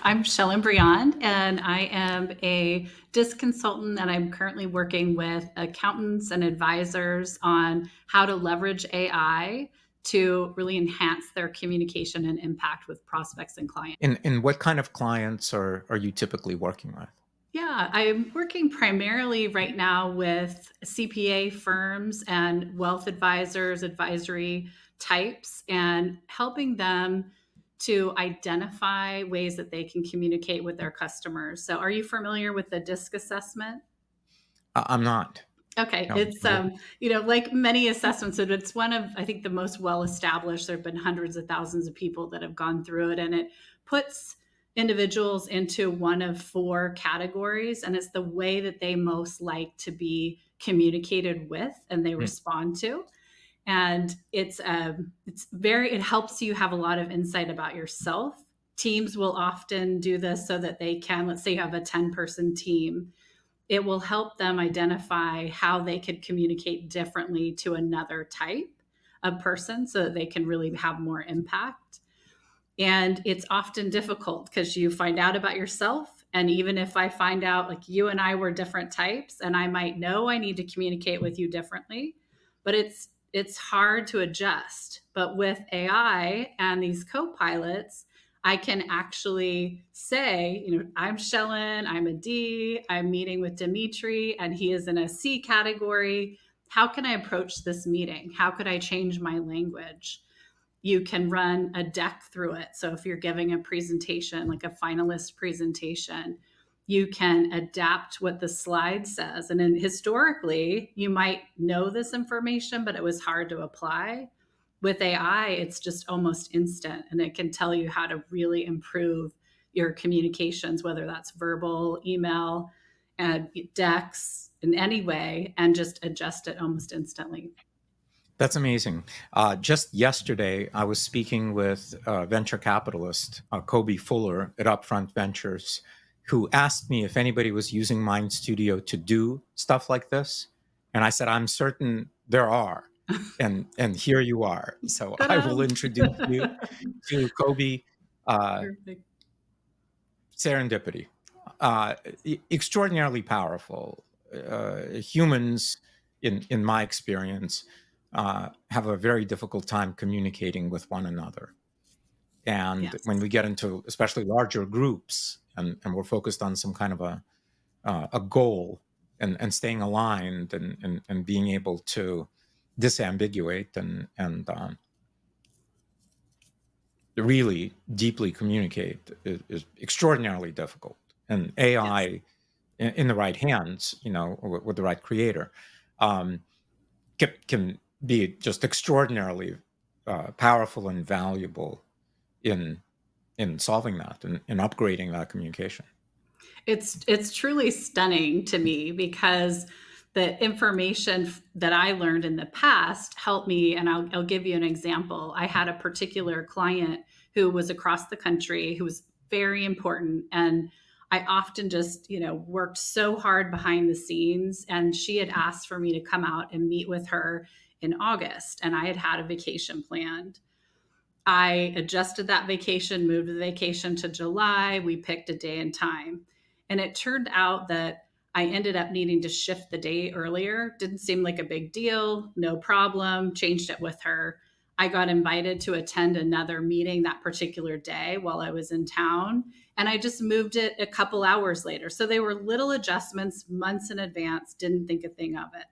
I'm Chelyn Briand, and I am a DISC consultant, and I'm currently working with accountants and advisors on how to leverage AI to really enhance their communication and impact with prospects and clients. And what kind of clients are you typically working with? Yeah, I'm working primarily right now with CPA firms and wealth advisors, advisory types, and helping them to identify ways that they can communicate with their customers. So, are you familiar with the DISC assessment? I'm not. Okay, No. it's like many assessments, it's one of, I think, the most well established. There have been hundreds of thousands of people that have gone through it, and it puts individuals into one of four categories, and it's the way that they most like to be communicated with and they Mm. respond to. And it helps you have a lot of insight about yourself. Teams will often do this so that they can, let's say you have a 10-person team, it will help them identify how they could communicate differently to another type of person so that they can really have more impact. And it's often difficult because you find out about yourself. And even if I find out, like, you and I were different types, and I might know I need to communicate with you differently, but it's hard to adjust. But with AI and these co-pilots, I can actually say, I'm Chelyn, I'm a D, I'm meeting with Dimitri, and he is in a C category. How can I approach this meeting? How could I change my language? You can run a deck through it. So if you're giving a presentation, like a finalist presentation, you can adapt what the slide says. And then historically, you might know this information, but it was hard to apply. With AI, it's just almost instant, and it can tell you how to really improve your communications, whether that's verbal, email, and decks in any way, and just adjust it almost instantly. That's amazing. Just yesterday, I was speaking with a venture capitalist, Kobe Fuller at Upfront Ventures, who asked me if anybody was using MindStudio to do stuff like this. And I said, I'm certain there are. And here you are. So I Ta-da! will introduce you to Kobe. Uh, Perfect. Serendipity. uh, Extraordinarily powerful. Humans, in my experience, have a very difficult time communicating with one another. And when Yes. we get into especially larger groups, and we're focused on some kind of a goal, and staying aligned, and being able to disambiguate, and really deeply communicate is extraordinarily difficult. And Yes. AI, in the right hands, with the right creator, um, can be just extraordinarily powerful and valuable in solving that, and in upgrading that communication. It's truly stunning to me because the information that I learned in the past helped me. And I'll give you an example. I had a particular client who was across the country who was very important. And I often just, worked so hard behind the scenes. And she had asked for me to come out and meet with her in August. And I had had a vacation planned. I adjusted that vacation, moved the vacation to July. We picked a day and time. And it turned out that I ended up needing to shift the day earlier. Didn't seem like a big deal, no problem. Changed it with her. I got invited to attend another meeting that particular day while I was in town. And I just moved it a couple hours later. So they were little adjustments months in advance, didn't think a thing of it.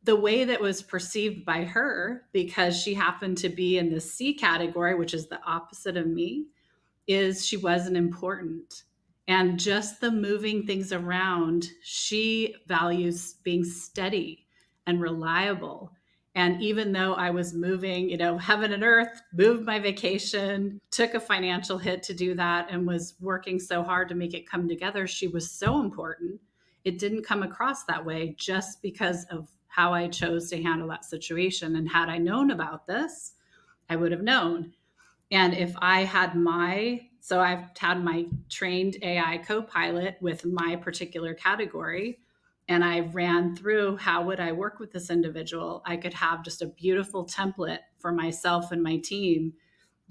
The way that was perceived by her, because she happened to be in the C category, which is the opposite of me, is she wasn't important. And just the moving things around, she values being steady and reliable. And even though I was moving, heaven and earth, moved my vacation, took a financial hit to do that, and was working so hard to make it come together, she was so important. It didn't come across that way just because of how I chose to handle that situation. And had I known about this, I would have known. And if I had so I've had my trained AI co-pilot with my particular category, and I ran through how would I work with this individual, I could have just a beautiful template for myself and my team.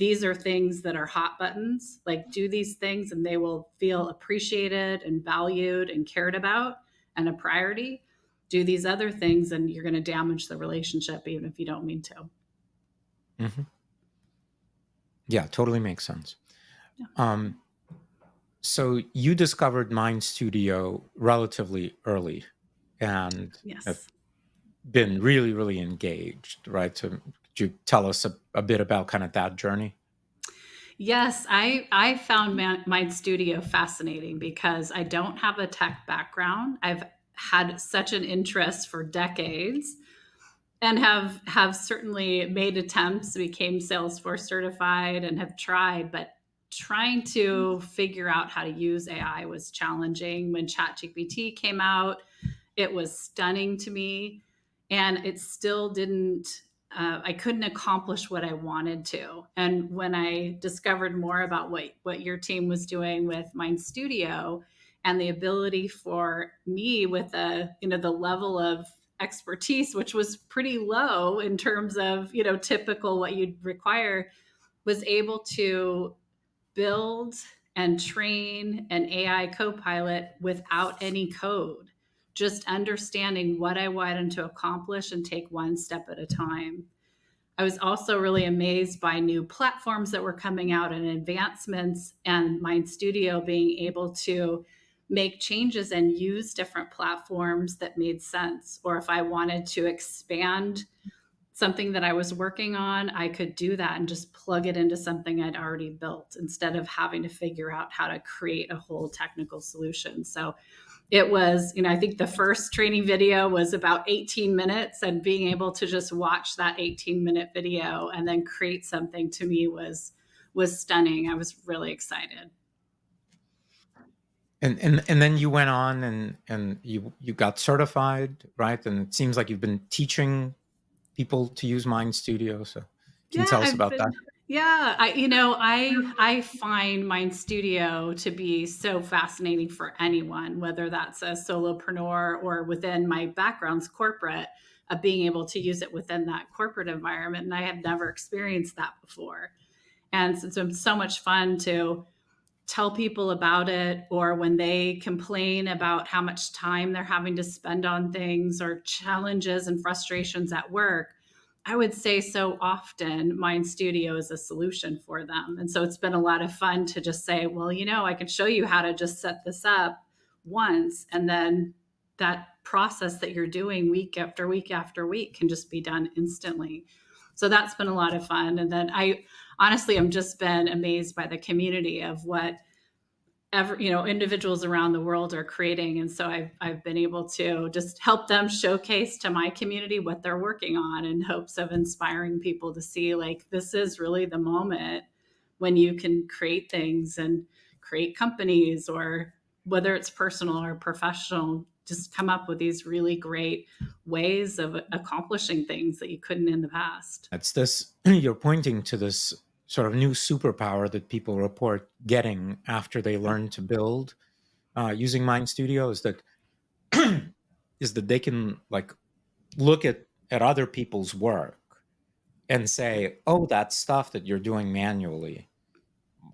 these are things that are hot buttons. Like, do these things and they will feel appreciated and valued and cared about and a priority. Do these other things and you're going to damage the relationship even if you don't mean to. Hmm. Yeah, totally makes sense. Yeah. So you discovered MindStudio relatively early and have Yes. been really, really engaged, right? So could you tell us a bit about kind of that journey? Yes, I found MindStudio fascinating because I don't have a tech background. I've had such an interest for decades and have certainly made attempts, became Salesforce certified and have tried, but trying to figure out how to use AI was challenging. When ChatGPT came out, it was stunning to me, and it still didn't. I couldn't accomplish what I wanted to. And when I discovered more about what your team was doing with MindStudio and the ability for me with the level of expertise, which was pretty low in terms of typical what you'd require, was able to build and train an AI copilot without any code, just understanding what I wanted to accomplish and take one step at a time. I was also really amazed by new platforms that were coming out and advancements, and MindStudio being able to make changes and use different platforms that made sense. Or if I wanted to expand something that I was working on, I could do that and just plug it into something I'd already built instead of having to figure out how to create a whole technical solution. So it was, I think the first training video was about 18 minutes, and being able to just watch that 18-minute video and then create something to me was stunning. I was really excited. And then you went on and you got certified, right? And it seems like you've been teaching people to use MindStudio. So can you Yeah, tell us I've about that? been yeah, I find MindStudio to be so fascinating for anyone, whether that's a solopreneur or within my background's corporate, of being able to use it within that corporate environment. And I had never experienced that before. And it's so much fun to tell people about it, or when they complain about how much time they're having to spend on things or challenges and frustrations at work. I would say so often MindStudio is a solution for them. And so it's been a lot of fun to just say, well, I can show you how to just set this up once, and then that process that you're doing week after week after week can just be done instantly. So that's been a lot of fun. And then I honestly am just been amazed by the community of what individuals around the world are creating. And so I've been able to just help them showcase to my community what they're working on, in hopes of inspiring people to see, like, this is really the moment when you can create things and create companies, or whether it's personal or professional, just come up with these really great ways of accomplishing things that you couldn't in the past. It's this, you're pointing to this sort of new superpower that people report getting after they Yeah. learn to build using MindStudio is that they can like look at other people's work and say, oh, that stuff that you're doing manually,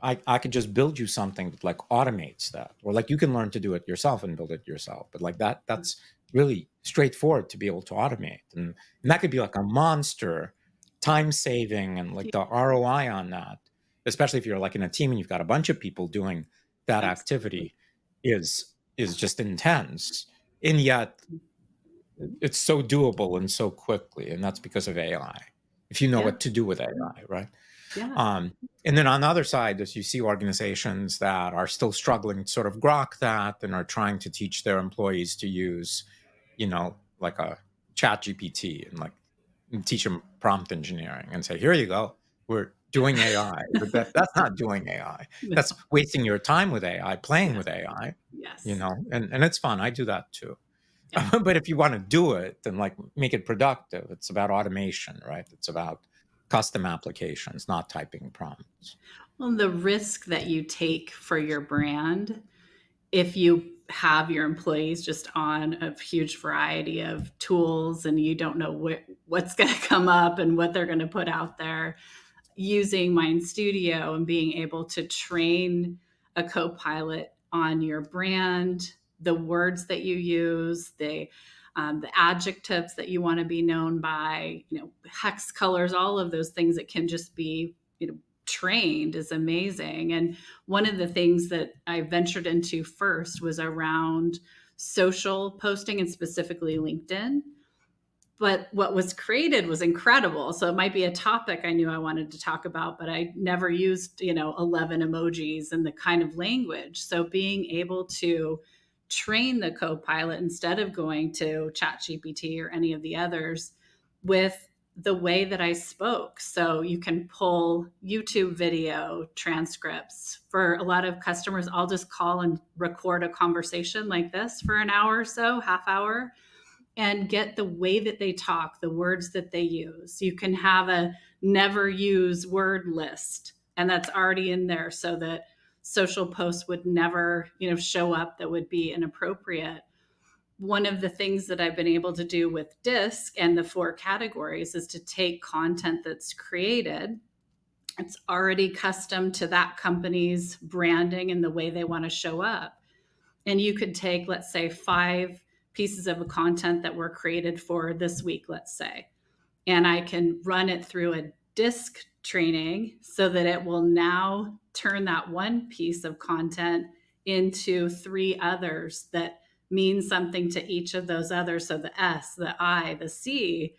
I could just build you something that like automates that, or like you can learn to do it yourself and build it yourself. But like that's really straightforward to be able to automate, and that could be like a monster time saving, and like the ROI on that, especially if you're like in a team and you've got a bunch of people doing that Absolutely. activity, is just intense, and yet it's so doable and so quickly, and that's because of AI. If you know Yeah. what to do with AI, right? Yeah. Um, and then on the other side, as you see organizations that are still struggling to sort of grok that and are trying to teach their employees to use, like a chat GPT and like teach them prompt engineering and say, here you go, we're doing AI. But that's not doing AI. That's No. wasting your time with AI, playing Yes. with AI, Yes. and it's fun. I do that too. Yeah. But if you want to do it and like make it productive, it's about automation, right? It's about custom applications, not typing prompts. Well, the risk that you take for your brand, if you have your employees just on a huge variety of tools and you don't know what's going to come up and what they're going to put out there, using MindStudio and being able to train a co-pilot on your brand, the words that you use, the adjectives that you want to be known by, hex colors, all of those things that can just be, trained is amazing. And one of the things that I ventured into first was around social posting and specifically LinkedIn. But what was created was incredible. So it might be a topic I knew I wanted to talk about, but I never used, 11 emojis and the kind of language. So being able to train the co-pilot instead of going to ChatGPT or any of the others with the way that I spoke. So you can pull YouTube video transcripts. For a lot of customers, I'll just call and record a conversation like this for an hour or so, half hour, and get the way that they talk, the words that they use. You can have a never use word list, and that's already in there so that social posts would never, show up that would be inappropriate. One of the things that I've been able to do with DISC and the 4 categories is to take content that's created. It's already custom to that company's branding and the way they want to show up. And you could take, let's say, 5 pieces of content that were created for this week, let's say, and I can run it through a DISC training so that it will now turn that one piece of content into 3 others that mean something to each of those others. So the S, the I, the C,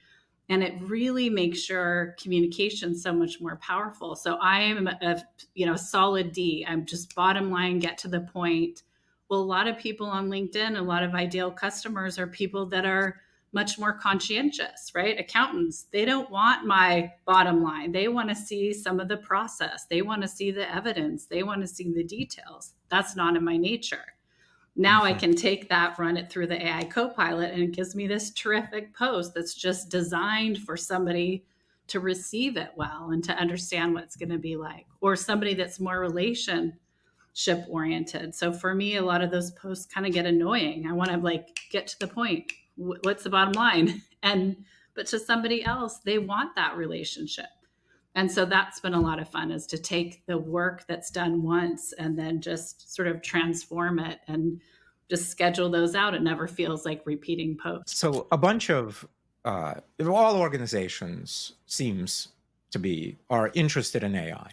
and it really makes your communication so much more powerful. So I am a solid D. I'm just bottom line, get to the point. Well, a lot of people on LinkedIn, a lot of ideal customers are people that are much more conscientious, right? Accountants, they don't want my bottom line. They want to see some of the process. They want to see the evidence. They want to see the details. That's not in my nature. Now I can take that, run it through the AI Copilot, and it gives me this terrific post that's just designed for somebody to receive it well and to understand what it's going to be like, or somebody that's more relationship oriented. So for me, a lot of those posts kind of get annoying. I want to get to the point. What's the bottom line? But to somebody else, they want that relationship. And so that's been a lot of fun, is to take the work that's done once and then just sort of transform it and just schedule those out. It never feels like repeating posts. So a bunch of all organizations seems to be are interested in AI.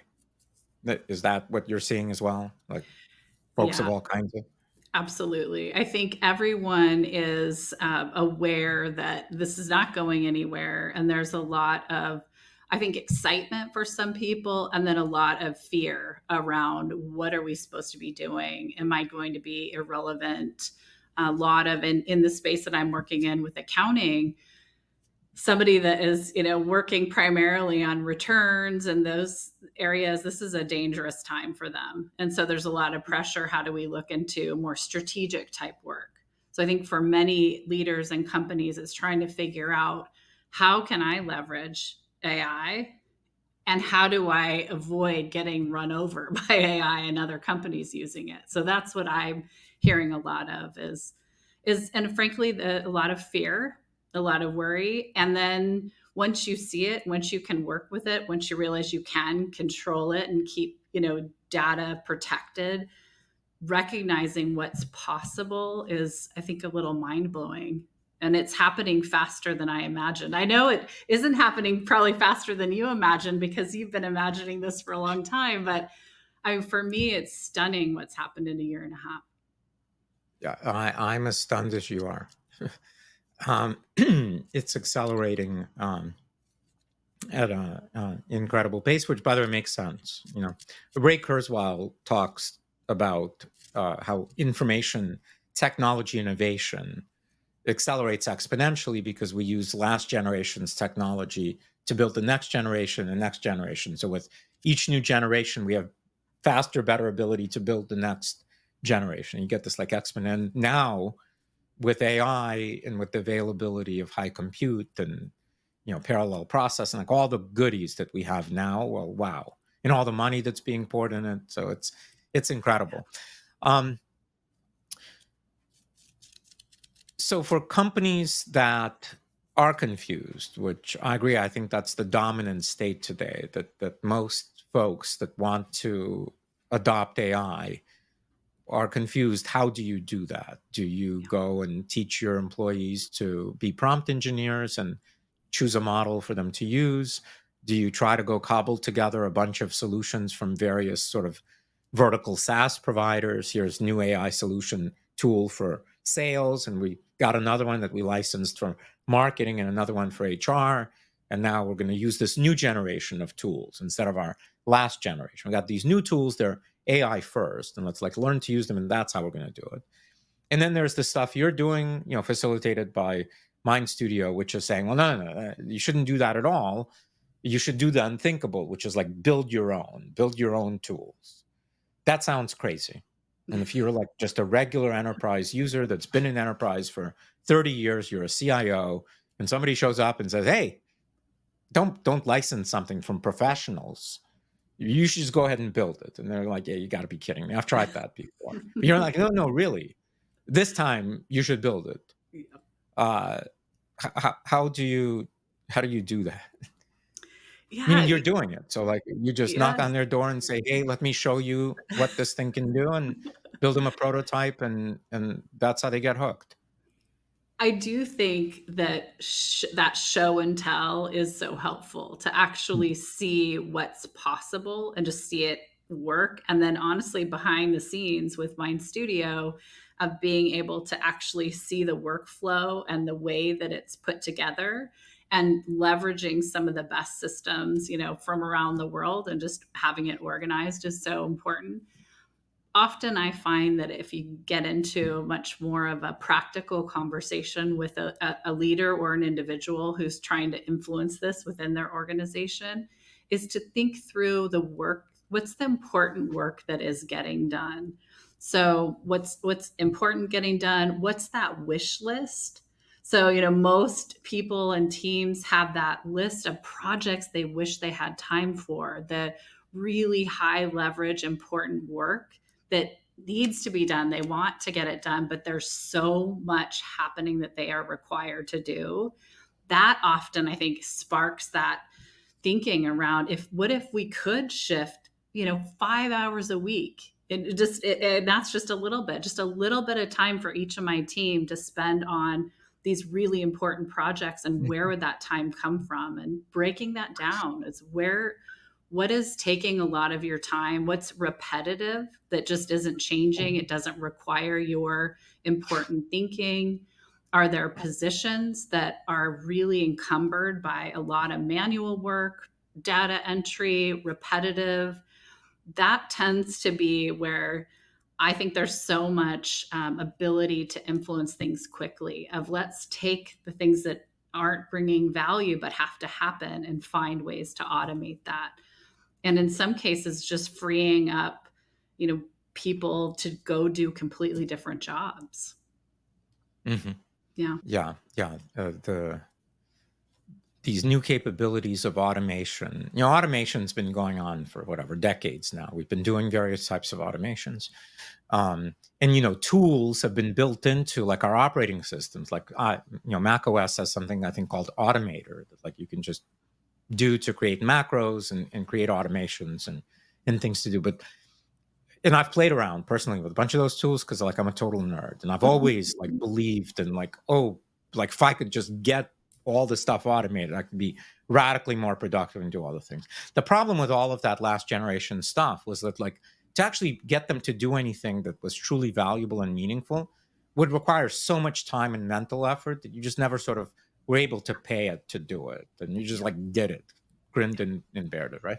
Is that what you're seeing as well? Like folks of Yeah. all kinds of. Absolutely. I think everyone is aware that this is not going anywhere. And there's a lot of, I think, excitement for some people, and then a lot of fear around what are we supposed to be doing? Am I going to be irrelevant? A lot of, in the space that I'm working in with accounting, somebody that is, working primarily on returns and those areas, this is a dangerous time for them. And so there's a lot of pressure. How do we look into more strategic type work? So I think for many leaders and companies, it's trying to figure out, how can I leverage AI, and how do I avoid getting run over by AI and other companies using it? So that's what I'm hearing a lot of is, and frankly, a lot of fear, a lot of worry. And then once you see it, once you can work with it, once you realize you can control it and keep, data protected, recognizing what's possible is, I think, a little mind blowing. And it's happening faster than I imagined. I know it isn't happening probably faster than you imagined, because you've been imagining this for a long time. But for me, it's stunning what's happened in a year and a half. Yeah, I'm as stunned as you are. It's accelerating at an incredible pace, which, by the way, makes sense. Ray Kurzweil talks about how information technology innovation accelerates exponentially because we use last generation's technology to build the next generation and next generation. So with each new generation, we have faster, better ability to build the next generation. You get this like exponent. Now with AI and with the availability of high compute and parallel processing, like all the goodies that we have now, well, wow, and all the money that's being poured in it. So it's incredible. So for companies that are confused, which I agree. I think that's the dominant state today, that most folks that want to adopt AI are confused. How do you do that? Do you go and teach your employees to be prompt engineers and choose a model for them to use? Do you try to go cobble together a bunch of solutions from various sort of vertical SaaS providers? Here's new AI solution tool for sales, and we got another one that we licensed for marketing and another one for HR. And now we're going to use this new generation of tools instead of our last generation. We got these new tools, they're AI first, and let's like learn to use them, and that's how we're going to do it. And then there's the stuff you're doing, facilitated by MindStudio, which is saying, well, no, you shouldn't do that at all. You should do the unthinkable, which is like build your own tools. That sounds crazy. And if you're like just a regular enterprise user that's been in enterprise for 30 years, you're a CIO, and somebody shows up and says, hey, don't license something from professionals. You should just go ahead and build it. And they're like, yeah, you got to be kidding me. I've tried that before. But you're like, no, really. This time you should build it. Uh, how do you do that? Meaning Yeah. you're doing it. So like you just knock Yes. on their door and say, hey, let me show you what this thing can do, and build them a prototype, and that's how they get hooked. I do think that that show and tell is so helpful to actually see what's possible and just see it work. And then honestly, behind the scenes with Mind Studio, of being able to actually see the workflow and the way that it's put together and leveraging some of the best systems, from around the world and just having it organized is so important. Often I find that if you get into much more of a practical conversation with a leader or an individual who's trying to influence this within their organization, is to think through the work. What's the important work that is getting done? So what's important getting done? What's that wish list? So, most people and teams have that list of projects they wish they had time for, the really high leverage important work that needs to be done. They want to get it done, but there's so much happening that they are required to do. That often, I think, sparks that thinking around, what if we could shift, 5 hours a week? And that's just a little bit of time for each of my team to spend on these really important projects. And where would that time come from? And breaking that down is what is taking a lot of your time, what's repetitive that just isn't changing, it doesn't require your important thinking. Are there positions that are really encumbered by a lot of manual work, data entry, repetitive? That tends to be where I think there's so much ability to influence things quickly. Of let's take the things that aren't bringing value but have to happen and find ways to automate that. And in some cases, just freeing up, you know, people to go do completely different jobs. Mm-hmm. Yeah. Yeah. These new capabilities of automation. Automation's been going on for whatever decades now. We've been doing various types of automations, and tools have been built into like our operating systems. Like Mac OS has something I think called Automator that like you can just do to create macros and create automations and things to do. And I've played around personally with a bunch of those tools because like I'm a total nerd, and I've always like believed in like, oh, like if I could just get all the stuff automated, I could be radically more productive and do all the things. The problem with all of that last generation stuff was that like to actually get them to do anything that was truly valuable and meaningful would require so much time and mental effort that you just never sort of were able to pay it to do it, and you just like did it, grinned and bared it, right?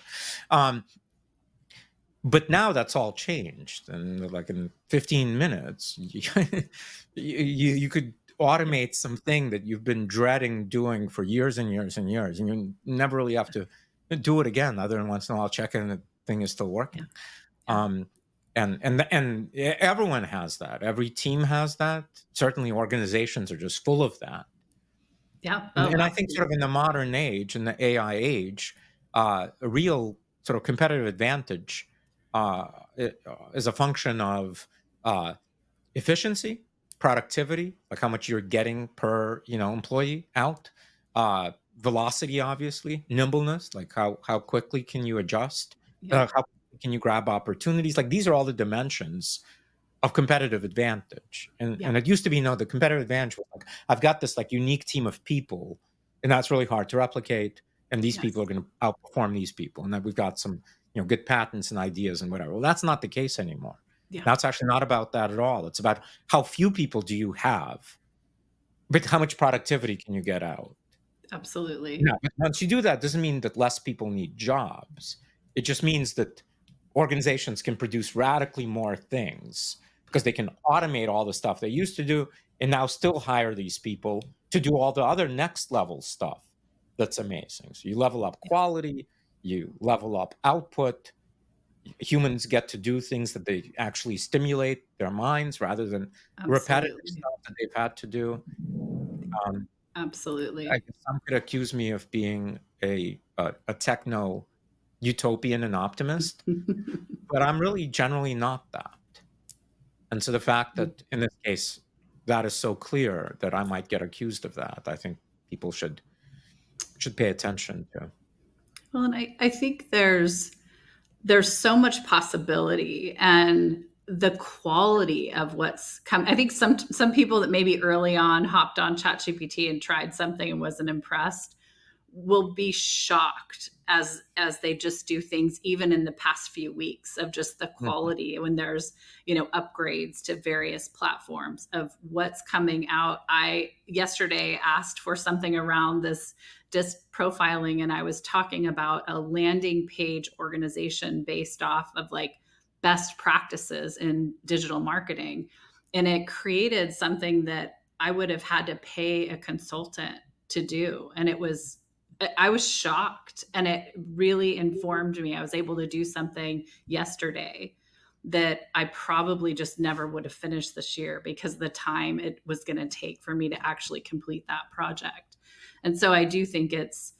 But now that's all changed, and like in 15 minutes you could automate something that you've been dreading doing for years and years and years, and you never really have to do it again other than once in a while check in the thing is still Yeah. working. Yeah. um and everyone has that, every team has that, certainly organizations are just full of that. Yeah. and, Oh, and I think sort of absolutely. in the modern age, in the AI age, a real sort of competitive advantage uh, is a function of efficiency productivity, like how much you're getting per, employee out, velocity, obviously, nimbleness, like how quickly can you adjust, Yeah. how quickly can you grab opportunities. Like these are all the dimensions of competitive advantage. Yeah. And it used to be, the competitive advantage was like, I've got this like unique team of people, and that's really hard to replicate. And these people Yes. are going to outperform these people. And then we've got some, good patents and ideas and whatever. Well, that's not the case anymore. Yeah. Now it's actually not about that at all. It's about how few people do you have, but how much productivity can you get out? Absolutely. Yeah, but once you do that, doesn't mean that less people need jobs. It just means that organizations can produce radically more things because they can automate all the stuff they used to do and now still hire these people to do all the other next level stuff. That's amazing. So you level up Yeah. quality, you level up output. Humans get to do things that they actually stimulate their minds rather than repetitive Absolutely. stuff that they've had to do. Um, I Absolutely. guess some could accuse me of being a techno utopian and optimist, but I'm really generally not that. And so the fact that in this case that is so clear that I might get accused of that, I think people should pay attention to. Well, and I think there's so much possibility and the quality of what's come. I think some people that maybe early on hopped on ChatGPT and tried something and wasn't impressed will be shocked as they just do things even in the past few weeks of just the Mhm. quality when there's upgrades to various platforms of what's coming out. I yesterday asked for something around this disc profiling, and I was talking about a landing page organization based off of like best practices in digital marketing, and it created something that I would have had to pay a consultant to do, and I was shocked, and it really informed me. I was able to do something yesterday that I probably just never would have finished this year because of the time it was going to take for me to actually complete that project. And so I do think it's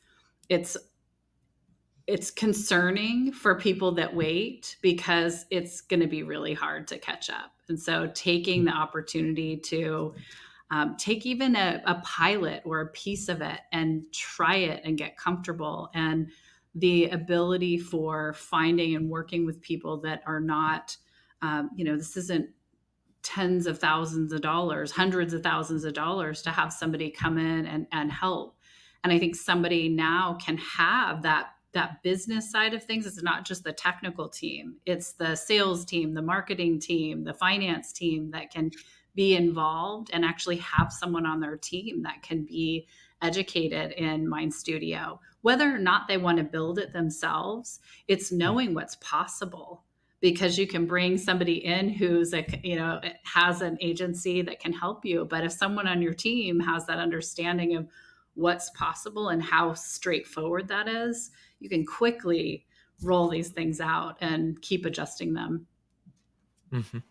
it's concerning for people that wait because it's going to be really hard to catch up. And so taking the opportunity to take even a pilot or a piece of it and try it and get comfortable, and the ability for finding and working with people that are not this isn't tens of thousands of dollars, hundreds of thousands of dollars to have somebody come in and help. And I think somebody now can have that business side of things. It's not just the technical team, it's the sales team, the marketing team, the finance team that can be involved and actually have someone on their team that can be educated in MindStudio. Whether or not they want to build it themselves, it's knowing what's possible, because you can bring somebody in who's has an agency that can help you. But if someone on your team has that understanding of what's possible and how straightforward that is, you can quickly roll these things out and keep adjusting them. Mhm.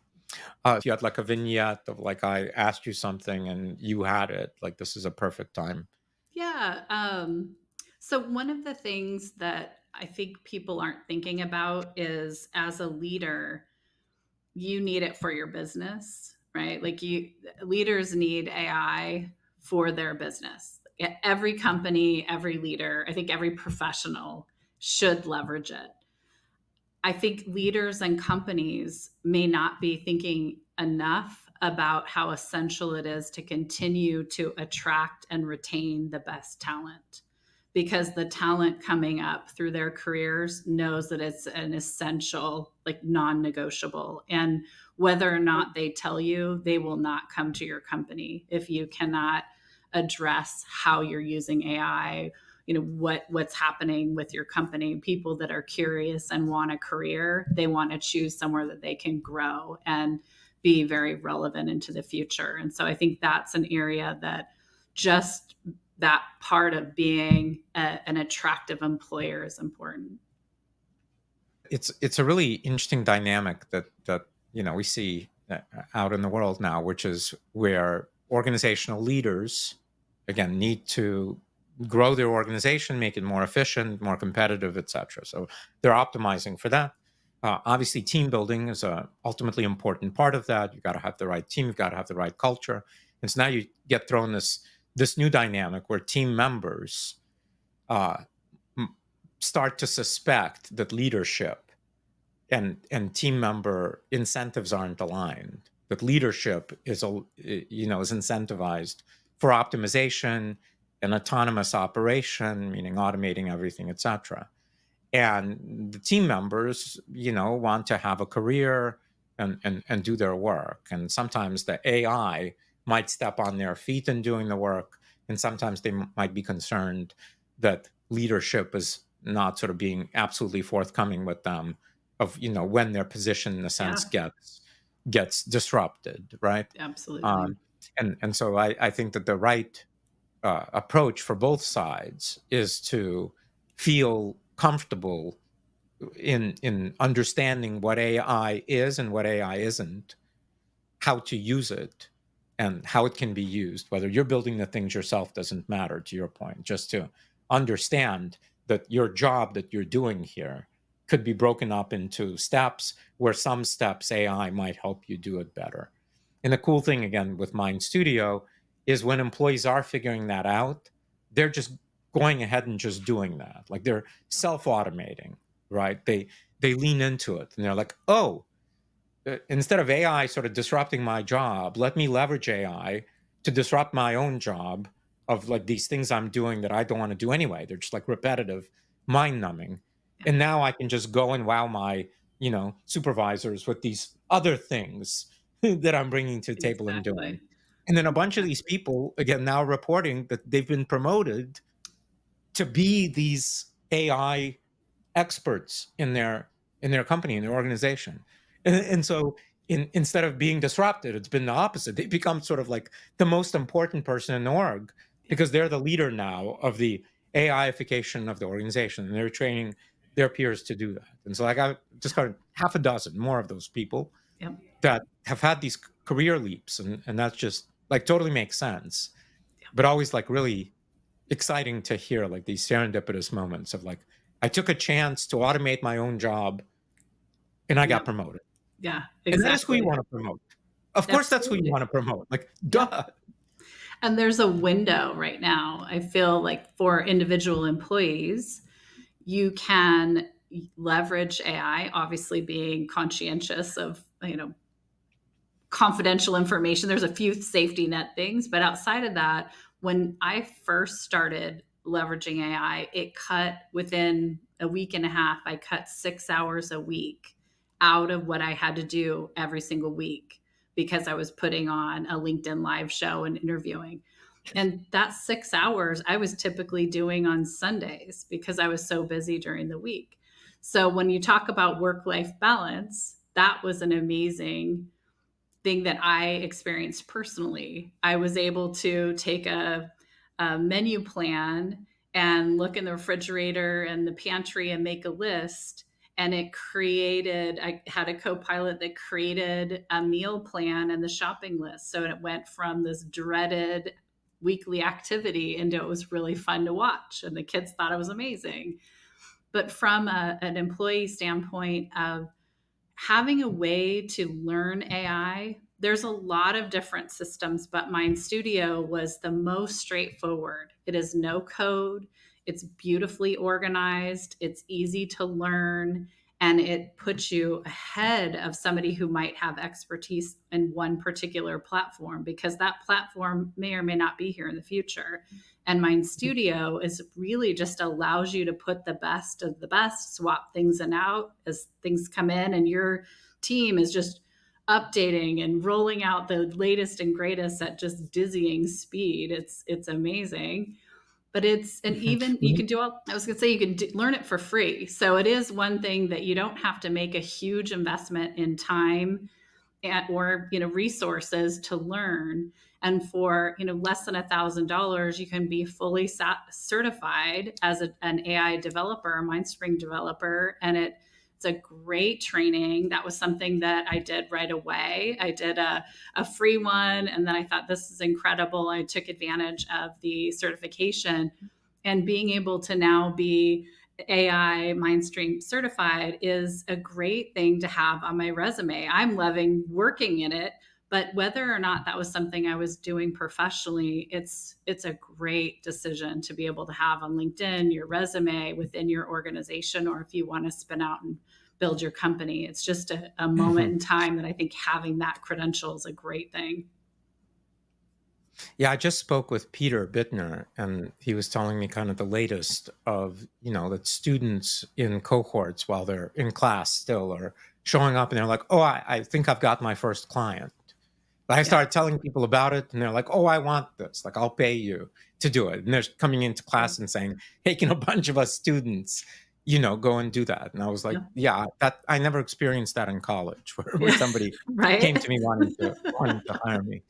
If you had like a vignette of like I asked you something and you had it, like this is a perfect time. Yeah. So one of the things that I think people aren't thinking about is, as a leader, you need it for your business, right? Like, leaders need AI for their business. Every company, every leader, I think every professional should leverage it. I think leaders and companies may not be thinking enough about how essential it is to continue to attract and retain the best talent, because the talent coming up through their careers knows that it's an essential, like non-negotiable. And whether or not they tell you, they will not come to your company if you cannot address how you're using AI, what's happening with your company. People that are curious and want a career, they want to choose somewhere that they can grow and be very relevant into the future. And so I think that's an area that just that part of being an attractive employer is important. It's a really interesting dynamic that we see out in the world now, which is where organizational leaders again need to grow their organization, make it more efficient, more competitive, etc. So they're optimizing for that. Obviously, team building is a ultimately important part of that. You've got to have the right team. You've got to have the right culture. And so now you get thrown this new dynamic where team members uh, start to suspect that leadership and team member incentives aren't aligned. That leadership is incentivized for optimization and autonomous operation, meaning automating everything, etc. And the team members want to have a career and do their work. And sometimes the AI might step on their feet in doing the work, and sometimes they might be concerned that leadership is not sort of being absolutely forthcoming with them of when their position in a sense Yeah, gets disrupted, right? absolutely. And so I think that the right approach for both sides is to feel comfortable in understanding what AI is and what AI isn't, how to use it, and how it can be used. Whether you're building the things yourself doesn't matter, to your point, just to understand that your job that you're doing here could be broken up into steps where some steps AI might help you do it better. And the cool thing again with MindStudio is when employees are figuring that out, they're just going ahead and just doing that. Like they're self-automating, right? They lean into it and they're like, oh, instead of AI sort of disrupting my job, let me leverage AI to disrupt my own job of like these things I'm doing that I don't want to do anyway. They're just like repetitive, mind numbing. Yeah, And now I can just go and wow my, supervisors with these other things that I'm bringing to the table and doing. exactly. And then a bunch of these Exactly. people, again, now reporting that they've been promoted to be these AI experts in their company, in their organization. And so instead of being disrupted, it's been the opposite. They become sort of like the most important person in the org Yeah. because they're the leader now of the AIification of the organization, and they're training their peers to do that. And so I got just got half a dozen more of those people Yep. that have had these career leaps, and that's just like totally makes sense, but always like really exciting to hear like these serendipitous moments of like I took a chance to automate my own job and I Yep. got promoted. Yeah, And that is who you exactly. want to promote. Of course that's who you Absolutely. want to promote. Like Yeah. duh. And there's a window right now. I feel like for individual employees, you can leverage AI, obviously being conscientious of, confidential information. There's a few safety net things, but outside of that, when I first started leveraging AI, it cut within a week and a half, I cut 6 hours a week out of what I had to do every single week because I was putting on a LinkedIn live show and interviewing. And that 6 hours I was typically doing on Sundays because I was so busy during the week. So when you talk about work life balance, that was an amazing thing that I experienced personally. I was able to take a menu plan and look in the refrigerator and the pantry and make a list. And I had a co pilot that created a meal plan and the shopping list. So it went from this dreaded weekly activity into it was really fun to watch. And the kids thought it was amazing. But from an employee standpoint of having a way to learn AI, there's a lot of different systems, but MindStudio was the most straightforward. It is no code, it's beautifully organized, it's easy to learn, and it puts you ahead of somebody who might have expertise in one particular platform because that platform may or may not be here in the future. And MindStudio is really just allows you to put the best of the best, swap things in out as things come in, and your team is just updating and rolling out the latest and greatest at just dizzying speed. It's amazing. But it's and even you Mhm. can do all I was going to say you can learn it for free. So it is one thing that you don't have to make a huge investment in time or resources to learn, and for less than $1,000 you can be fully certified as an AI developer, a mindspring developer, and it's a great training. That was something that I did right away. I did a free one, and then I thought this is incredible. I took advantage of the certification and being able to now be AI Mindstream certified is a great thing to have on my resume. I'm loving working in it, but whether or not that was something I was doing professionally, it's a great decision to be able to have on LinkedIn, your resume within your organization, or if you want to spin out and build your company. It's just a moment in time that I think having that credential is a great thing. Yeah, I just spoke with Peter Bittner, and he was telling me kind of the latest of, that students in cohorts while they're in class still are showing up and they're like, oh, I think I've got my first client. But I Yeah. started telling people about it, and they're like, oh, I want this. Like, I'll pay you to do it. And they're coming into class and saying, hey, can a bunch of us students, go and do that? And I was like, Yeah. yeah, that I never experienced that in college where Yeah. somebody came Right. to me wanting to hire me.